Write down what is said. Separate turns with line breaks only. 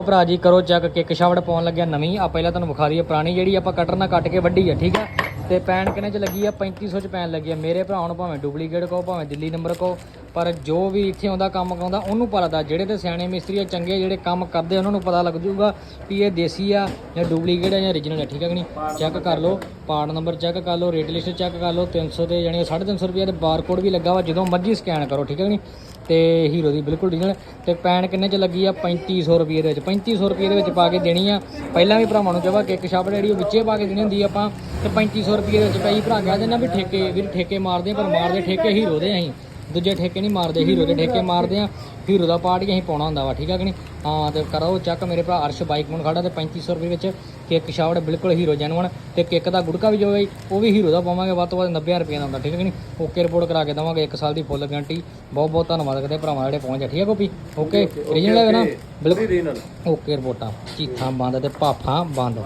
ਭਰਾ ਜੀ ਕਰੋ ਚੈੱਕ ਕਿੱਕ ਸ਼ਾਫਟ ਪਾਉਣ ਲੱਗਿਆ ਨਵੀਂ ਆ। ਪਹਿਲਾਂ ਤੁਹਾਨੂੰ ਵਿਖਾ ਦਈਏ ਪੁਰਾਣੀ ਜਿਹੜੀ ਆਪਾਂ ਕਟਰ ਨਾਲ ਕੱਟ ਕੇ ਵੱਢੀ ਆ, ਠੀਕ ਆ। ਤੇ ਪੈਣ ਕਿੰਨੇ ਚ ਲੱਗੀ ਆ? 3500 ਚ ਪੈਣ ਲੱਗੀ ਆ। ਮੇਰੇ ਭਰਾ ਨੂੰ ਭਾਵੇਂ ਡੁਪਲੀਕੇਟ ਕਹੋ ਭਾਵੇਂ ਦਿੱਲੀ ਨੰਬਰ ਕਹੋ, ਪਰ ਜੋ ਵੀ ਇੱਥੇ ਆਉਂਦਾ ਕੰਮ ਕਰਾਉਂਦਾ ਉਹਨੂੰ ਪਤਾ ਦਾ, ਜਿਹੜੇ ਤੇ ਸਿਆਣੇ ਮਿਸਤਰੀ ਆ ਚੰਗੇ ਜਿਹੜੇ ਕੰਮ ਕਰਦੇ ਉਹਨਾਂ ਨੂੰ ਪਤਾ ਲੱਗ ਜੂਗਾ ਵੀ ਇਹ ਦੇਸੀ ਆ ਜਾਂ ਡੁਪਲੀਕੇਟ ਆ ਜਾਂ ਓਰੀਜਨਲ ਆ, ਠੀਕ ਆ ਕਿ ਨਹੀਂ। ਚੈੱਕ ਕਰ ਲਓ, ਪਾਰਟ ਨੰਬਰ ਚੈੱਕ ਕਰ ਲਓ, ਰੇਟ ਲਿਸਟ ਚੈੱਕ ਕਰ ਲਓ। 300 ਤੇ ਜਾਣੀ 350 ਰੁਪਏ ਦੇ ਬਾਰਕੋਡ ਵੀ ਲੱਗਾ ਵਾ, ਜਦੋਂ ਮਰਜ਼ੀ ਸਕੈਨ ਕਰੋ, ਠੀਕ ਆ ਕਿ ਨਹੀਂ। ਤੇ ਹੀਰੋ ਦੀ ਬਿਲਕੁਲ ਓਰੀਜਨਲ। ਤੇ ਪੈਣ ਕਿੰਨੇ ਚ ਲੱਗੀ ਆ? 3500 ਰੁਪਏ ਦੇ ਵਿੱਚ। 3500 ਰੁਪਏ ਦੇ ਵਿੱਚ ਪਾ ਕੇ ਦੇਣੀ ਆ। ਪਹਿਲਾਂ ਵੀ ਭਰਾਵਾਂ ਨੂੰ ਕਿਹਾ ਕਿੱਕ ਸ਼ਾਫਟ ਜਿਹੜੀ ਉਹ ਵਿੱਚੇ ਪਾ ਕੇ ਦੇਣੀ ਹੁੰਦੀ ਆਪਾਂ, ਤੇ 3500 ਰੁਪਏ ਦੇ ਵਿੱਚ ਪਈ। ਭਰਾ ਕਹਿ ਦਿੰਦਾ ਵੀ ਠੇਕੇ ਵੀ ਠੇਕੇ ਮਾਰਦੇ, ਪਰ ਮਾਰਦੇ ਠੇਕੇ ਹੀਰੋ ਦੇ ਅਸੀਂ, ਦੂਜੇ ਠੇਕੇ ਨਹੀਂ ਮਾਰਦੇ, ਹੀਰੋ ਦੇ ਠੇਕੇ ਮਾਰਦੇ ਆ। ਹੀਰੋ ਦਾ ਪਾਰਟ ਹੀ ਅਸੀਂ ਪਾਉਣਾ ਹੁੰਦਾ ਵਾ, ਠੀਕ ਆ ਕਿ ਨਹੀਂ। ਹਾਂ ਤੇ ਕਰੋ ਚੱਕ ਮੇਰੇ ਭਰਾ ਅਰਸ਼ ਬਾਈਕ ਮੋਨ ਖੜਾ ਤੇ 3500 ਰੁਪਏ ਵਿੱਚ ਕਿੱਕ ਸ਼ਾਫਟ ਬਿਲਕੁਲ ਹੀਰੋ ਜੈਨੂਅਨ। ਤੇ ਕਿੱਕ ਦਾ ਗੁੜਕਾ ਵੀ ਜੋ ਹੈ ਉਹ ਵੀ ਹੀਰੋ ਦਾ ਪਾਵਾਂਗੇ, ਵੱਧ ਤੋਂ ਵੱਧ 90,000 ਰੁਪਏ ਦਾ ਹੁੰਦਾ, ਠੀਕ ਹੈ ਕਿ ਨਹੀਂ। ਓਕੇ ਰਿਪੋਰਟ ਕਰਾ ਕੇ ਦੇਵਾਂਗੇ, 1 ਸਾਲ ਦੀ ਫੁੱਲ ਗਾਰੰਟੀ। ਬਹੁਤ ਬਹੁਤ ਧੰਨਵਾਦ ਕਰਦੇ ਭਰਾਵਾਂ ਜਿਹੜੇ ਪਹੁੰਚ ਜਾ, ਠੀਕ ਹੈ ਗੋਪੀ। ਓਕੇ ਓਰੀਜਨਲ ਹੈ ਨਾ ਬਿਲਕੁਲ ਓਕੇ। ਰਿਪੋਰਟਾਂ ਚੀਥਾਂ ਬੰਦ ਤੇ ਭਾਫਾਂ ਬੰਦ।